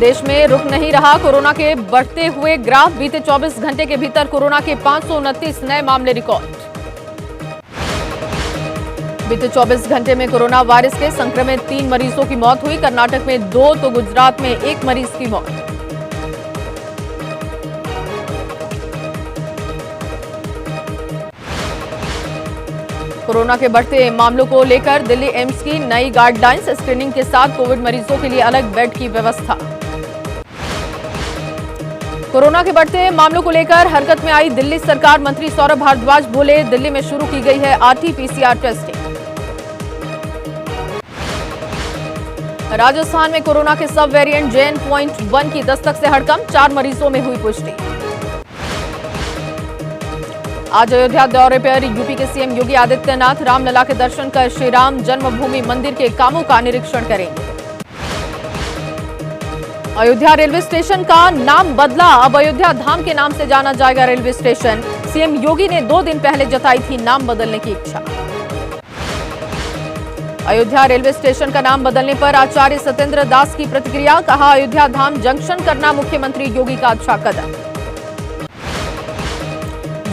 देश में रुक नहीं रहा कोरोना के बढ़ते हुए ग्राफ। बीते 24 घंटे के भीतर कोरोना के 529 नए मामले रिकॉर्ड। बीते 24 घंटे में कोरोना वायरस के संक्रमित 3 मरीजों की मौत हुई। कर्नाटक में 2 तो गुजरात में 1 मरीज की मौत। कोरोना के बढ़ते मामलों को लेकर दिल्ली एम्स की नई गाइडलाइंस। स्क्रीनिंग के साथ कोविड मरीजों के लिए अलग बेड की व्यवस्था। कोरोना के बढ़ते मामलों को लेकर हरकत में आई दिल्ली सरकार। मंत्री सौरभ भारद्वाज बोले, दिल्ली में शुरू की गई है आरटी-पीसीआर टेस्टिंग। राजस्थान में कोरोना के सब वेरिएंट JN.1 की दस्तक से हड़कंप। 4 मरीजों में हुई पुष्टि। आज अयोध्या दौरे पर यूपी के सीएम योगी आदित्यनाथ रामलला के दर्शन कर श्री राम जन्मभूमि मंदिर के कामों का निरीक्षण करेंगे। अयोध्या रेलवे स्टेशन का नाम बदला। अब अयोध्या धाम के नाम से जाना जाएगा रेलवे स्टेशन। सीएम योगी ने 2 दिन पहले जताई थी नाम बदलने की इच्छा। अयोध्या रेलवे स्टेशन का नाम बदलने पर आचार्य सत्येंद्र दास की प्रतिक्रिया। कहा, अयोध्या धाम जंक्शन करना मुख्यमंत्री योगी का अच्छा कदम।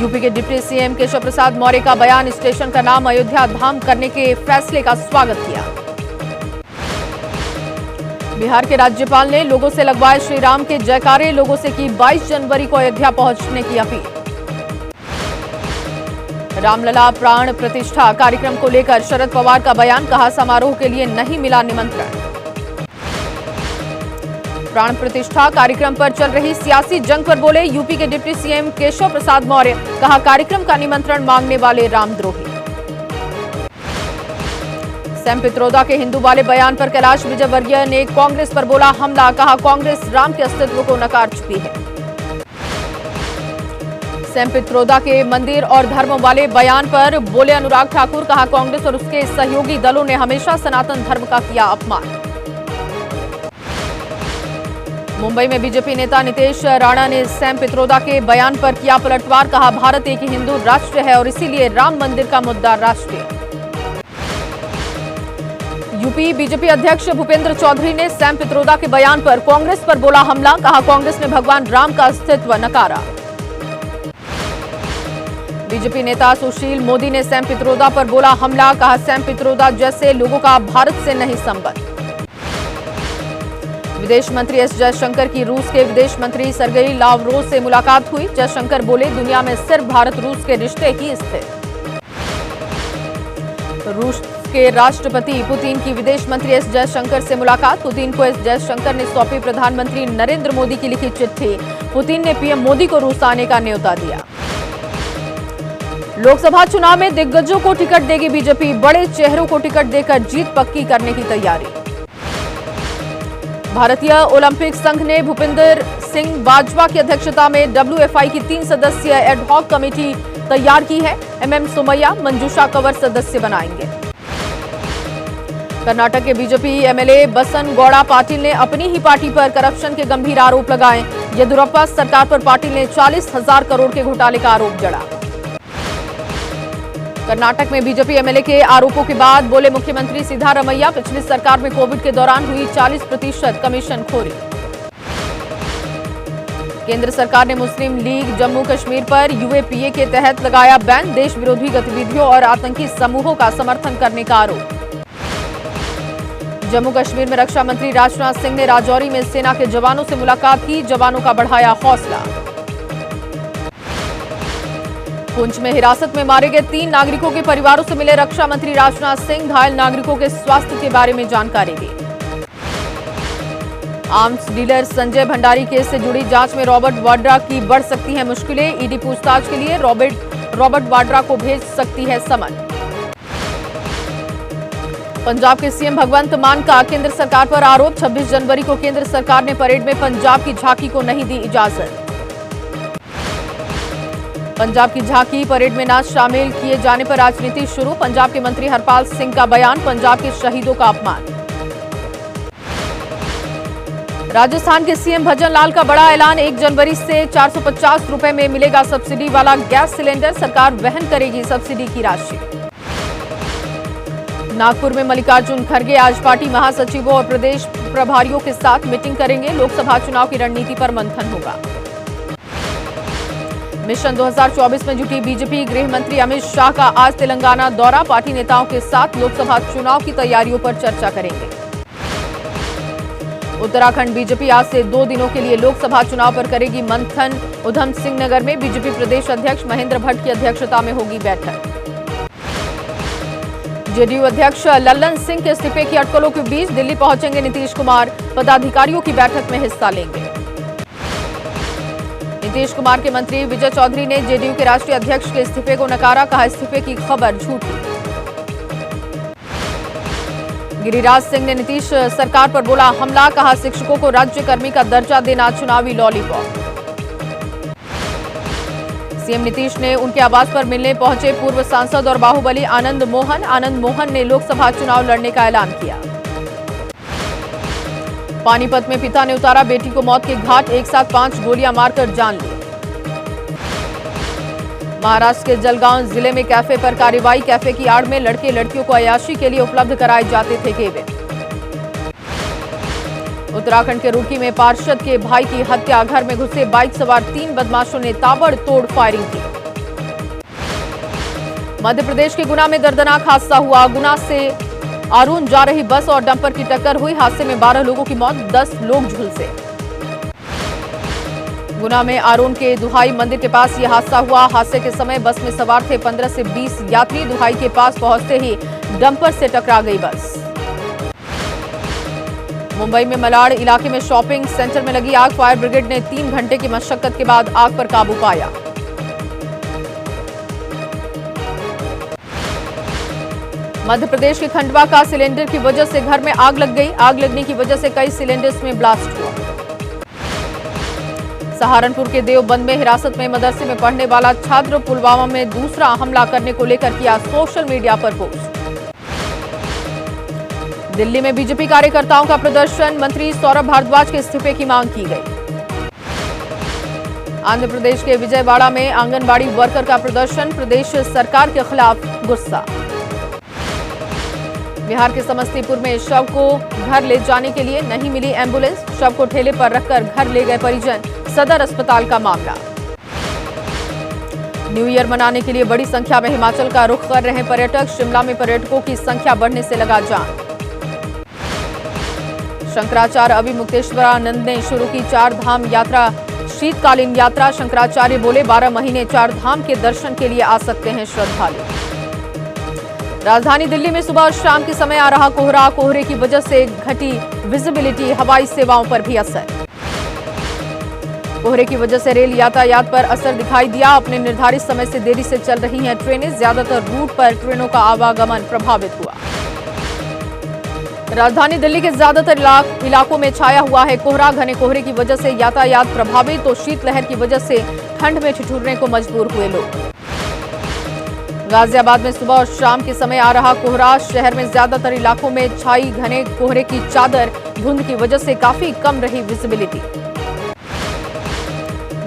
यूपी के डिप्टी सीएम केशव प्रसाद मौर्य का बयान। स्टेशन का नाम अयोध्या धाम करने के फैसले का स्वागत किया। बिहार के राज्यपाल ने लोगों से लगवाए श्री राम के जयकारे। लोगों से की 22 जनवरी को अयोध्या पहुंचने की अपील। रामलला प्राण प्रतिष्ठा कार्यक्रम को लेकर शरद पवार का बयान। कहा, समारोह के लिए नहीं मिला निमंत्रण। प्राण प्रतिष्ठा कार्यक्रम पर चल रही सियासी जंग पर बोले यूपी के डिप्टी सीएम केशव प्रसाद मौर्य। कहा, कार्यक्रम का निमंत्रण मांगने वाले रामद्रोही। सैम पित्रोदा के हिंदू वाले बयान पर कैलाश विजयवर्गीय ने कांग्रेस पर बोला हमला। कहा, कांग्रेस राम के अस्तित्व को नकार चुकी है। सैम पित्रोदा के मंदिर और धर्म वाले बयान पर बोले अनुराग ठाकुर। कहा, कांग्रेस और उसके सहयोगी दलों ने हमेशा सनातन धर्म का किया अपमान। मुंबई में बीजेपी नेता नितेश राणा ने सैम पित्रोदा के बयान पर किया पलटवार। कहा, भारत एक हिंदू राष्ट्र है और इसीलिए राम मंदिर का मुद्दा राष्ट्रीय। यूपी बीजेपी अध्यक्ष भूपेंद्र चौधरी ने सैम पित्रोदा के बयान पर कांग्रेस पर बोला हमला। कहा, कांग्रेस ने भगवान राम का अस्तित्व नकारा। बीजेपी नेता सुशील मोदी ने सैम पित्रोदा पर बोला हमला। कहा, सैम पित्रोदा जैसे लोगों का भारत से नहीं संबंध। विदेश मंत्री एस जयशंकर की रूस के विदेश मंत्री सर्गेई लावरोव से मुलाकात हुई। जयशंकर बोले, दुनिया में सिर्फ भारत रूस के रिश्ते ही स्थिर। रूस के राष्ट्रपति पुतिन की विदेश मंत्री एस जयशंकर से मुलाकात। पुतिन को एस जयशंकर ने सौंपी प्रधानमंत्री नरेंद्र मोदी की लिखी चिट्ठी। पुतिन ने पीएम मोदी को रूस आने का न्योता दिया। लोकसभा चुनाव में दिग्गजों को टिकट देगी बीजेपी। बड़े चेहरों को टिकट देकर जीत पक्की करने की तैयारी। भारतीय ओलंपिक संघ ने भूपिंदर सिंह बाजवा की अध्यक्षता में WFI की 3 सदस्यीय एडहॉक कमेटी तैयार की है। MM सोमैया, मंजूषा कंवर सदस्य बनाएंगे। कर्नाटक के बीजेपी MLA बसन गौड़ा पाटिल ने अपनी ही पार्टी पर करप्शन के गंभीर आरोप लगाए। येदियुरप्पा सरकार पर पाटिल ने 40,000 करोड़ के घोटाले का आरोप जड़ा। कर्नाटक में बीजेपी MLA के आरोपों के बाद बोले मुख्यमंत्री सिद्धारमैया, पिछली सरकार में कोविड के दौरान हुई 40% कमीशन खोरी। केंद्र सरकार ने मुस्लिम लीग जम्मू कश्मीर पर UAPA के तहत लगाया बैन। देश विरोधी गतिविधियों और आतंकी समूहों का समर्थन करने का आरोप। जम्मू कश्मीर में रक्षा मंत्री राजनाथ सिंह ने राजौरी में सेना के जवानों से मुलाकात की। जवानों का बढ़ाया हौसला। पुंछ में हिरासत में मारे गए 3 नागरिकों के परिवारों से मिले रक्षा मंत्री राजनाथ सिंह। घायल नागरिकों के स्वास्थ्य के बारे में जानकारी दी। Arms dealer Sanjay Bhandari case से जुड़ी जांच में रॉबर्ट वाड्रा की बढ़ सकती है मुश्किलें। ईडी पूछताछ के लिए रॉबर्ट वाड्रा को भेज सकती है समन। पंजाब के सीएम भगवंत मान का केंद्र सरकार पर आरोप। 26 जनवरी को केंद्र सरकार ने परेड में पंजाब की झांकी को नहीं दी इजाजत। पंजाब की झांकी परेड में न शामिल किए जाने पर राजनीति शुरू। पंजाब के मंत्री हरपाल सिंह का बयान। पंजाब के शहीदों का अपमान। राजस्थान के सीएम भजन लाल का बड़ा ऐलान। 1 जनवरी से 450 रुपए में मिलेगा सब्सिडी वाला गैस सिलेंडर। सरकार वहन करेगी सब्सिडी की राशि। नागपुर में मल्लिकार्जुन खड़गे आज पार्टी महासचिवों और प्रदेश प्रभारियों के साथ मीटिंग करेंगे। लोकसभा चुनाव की रणनीति पर मंथन होगा। मिशन 2024 में जुटी बीजेपी। गृह मंत्री अमित शाह का आज तेलंगाना दौरा। पार्टी नेताओं के साथ लोकसभा चुनाव की तैयारियों पर चर्चा करेंगे। उत्तराखंड बीजेपी आज से 2 दिनों के लिए लोकसभा चुनाव पर करेगी मंथन। उधम सिंह नगर में बीजेपी प्रदेश अध्यक्ष महेंद्र भट्ट की अध्यक्षता में होगी बैठक। जेडीयू अध्यक्ष लल्लन सिंह के इस्तीफे की अटकलों के बीच दिल्ली पहुंचेंगे नीतीश कुमार। पदाधिकारियों की बैठक में हिस्सा लेंगे। नीतीश कुमार के मंत्री विजय चौधरी ने जेडीयू के राष्ट्रीय अध्यक्ष के इस्तीफे को नकारा। कहा, इस्तीफे की खबर झूठी। गिरिराज सिंह ने नीतीश सरकार पर बोला हमला। कहा, शिक्षकों को राज्यकर्मी का दर्जा देना चुनावी लॉलीपॉप। सीएम नीतीश ने उनके आवास पर मिलने पहुंचे पूर्व सांसद और बाहुबली आनंद मोहन ने लोकसभा चुनाव लड़ने का ऐलान किया। पानीपत में पिता ने उतारा बेटी को मौत के घाट। एक साथ 5 गोलियां मारकर जान ली। महाराष्ट्र के जलगांव जिले में कैफे पर कार्रवाई। कैफे की आड़ में लड़के लड़कियों को अय्याशी के लिए उपलब्ध कराए जाते थे केबिन। उत्तराखंड के रुड़की में पार्षद के भाई की हत्या। घर में घुसे बाइक सवार 3 बदमाशों ने ताबड़तोड़ फायरिंग की। मध्य प्रदेश के गुना में दर्दनाक हादसा हुआ। गुना से आरून जा रही बस और डंपर की टक्कर हुई। हादसे में 12 लोगों की मौत, 10 लोग झुलसे। गुना में आरून के दुहाई मंदिर के पास यह हादसा हुआ। हादसे के समय बस में सवार थे 15 से 20 यात्री। दुहाई के पास पहुंचते ही डंपर से टकरा गई बस। मुंबई में मलाड इलाके में शॉपिंग सेंटर में लगी आग। फायर ब्रिगेड ने 3 घंटे की मशक्कत के बाद आग पर काबू पाया। मध्य प्रदेश के खंडवा का सिलेंडर की वजह से घर में आग लग गई। आग लगने की वजह से कई सिलेंडर्स में ब्लास्ट हुआ। सहारनपुर के देवबंद में हिरासत में मदरसे में पढ़ने वाला छात्र पुलवामा में दूसरा हमला करने को लेकर किया सोशल मीडिया पर पोस्ट। दिल्ली में बीजेपी कार्यकर्ताओं का प्रदर्शन। मंत्री सौरभ भारद्वाज के इस्तीफे की मांग की गई। आंध्र प्रदेश के विजयवाड़ा में आंगनबाड़ी वर्कर का प्रदर्शन। प्रदेश सरकार के खिलाफ गुस्सा। बिहार के समस्तीपुर में शव को घर ले जाने के लिए नहीं मिली एम्बुलेंस। शव को ठेले पर रखकर घर ले गए परिजन। सदर अस्पताल का मामला। न्यू ईयर मनाने के लिए बड़ी संख्या में हिमाचल का रुख कर रहे पर्यटक। शिमला में पर्यटकों की संख्या बढ़ने से लगा जाम। शंकराचार्य अभिमुक्तेश्वरानंद ने शुरू की 4 धाम यात्रा। शीतकालीन यात्रा। शंकराचार्य बोले 12 महीने 4 धाम के दर्शन के लिए आ सकते हैं श्रद्धालु। राजधानी दिल्ली में सुबह और शाम के समय आ रहा कोहरा। कोहरे की वजह से घटी विजिबिलिटी। हवाई सेवाओं पर भी असर। कोहरे की वजह से रेल यातायात पर असर दिखाई दिया। अपने निर्धारित समय से देरी से चल रही हैं ट्रेनें। ज्यादातर रूट पर ट्रेनों का आवागमन प्रभावित हुआ। राजधानी दिल्ली के ज्यादातर इलाकों में छाया हुआ है कोहरा। घने कोहरे की वजह से यातायात प्रभावित। तो शीतलहर की वजह से ठंड में ठिठुरने को मजबूर हुए लोग। गाजियाबाद में सुबह और शाम के समय आ रहा कोहरा। शहर में ज्यादातर इलाकों में छाई घने कोहरे की चादर। धुंध की वजह से काफी कम रही विजिबिलिटी।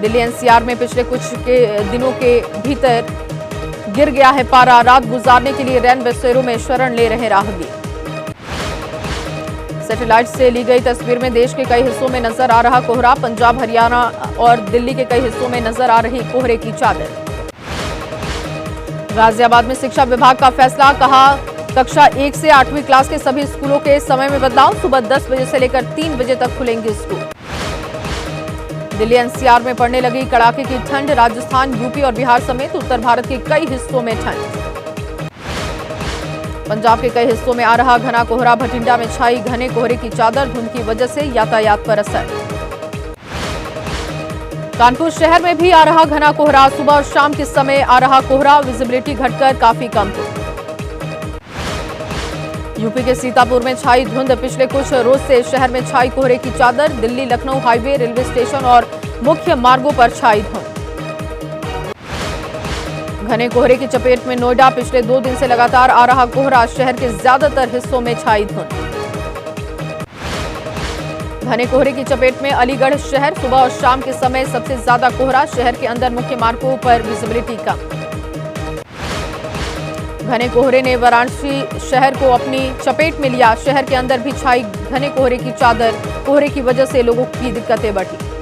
दिल्ली एनसीआर में पिछले कुछ दिनों के भीतर गिर गया है पारा। रात गुजारने के लिए रैन बसेरों में शरण ले रहे राहगीर। सैटेलाइट से ली गई तस्वीर में देश के कई हिस्सों में नजर आ रहा कोहरा। पंजाब, हरियाणा और दिल्ली के कई हिस्सों में नजर आ रही कोहरे की चादर। गाजियाबाद में शिक्षा विभाग का फैसला। कहा, कक्षा 1 से 8वीं क्लास के सभी स्कूलों के समय में बदलाव। सुबह 10 बजे से लेकर 3 बजे तक खुलेंगे स्कूल। दिल्ली एनसीआर में पड़ने लगी कड़ाके की ठंड। राजस्थान, यूपी और बिहार समेत उत्तर भारत के कई हिस्सों में ठंड। पंजाब के कई हिस्सों में आ रहा घना कोहरा। भटिंडा में छाई घने कोहरे की चादर। धुंध की वजह से यातायात पर असर। कानपुर शहर में भी आ रहा घना कोहरा। सुबह और शाम के समय आ रहा कोहरा। विजिबिलिटी घटकर काफी कम हुई। यूपी के सीतापुर में छाई धुंध। पिछले कुछ रोज से शहर में छाई कोहरे की चादर। Delhi Lucknow highway, railway station और मुख्य मार्गों पर छाई धुंध। घने कोहरे की चपेट में नोएडा। पिछले 2 दिन से लगातार आ रहा कोहरा। शहर के ज्यादातर हिस्सों में छाई धुंध। घने कोहरे की चपेट में अलीगढ़ शहर। सुबह और शाम के समय सबसे ज्यादा कोहरा। शहर के अंदर मुख्य मार्गों पर विजिबिलिटी कम। घने कोहरे ने वाराणसी शहर को अपनी चपेट में लिया। शहर के अंदर भी छाई घने कोहरे की चादर। कोहरे की वजह से लोगों की दिक्कतें बढ़ी।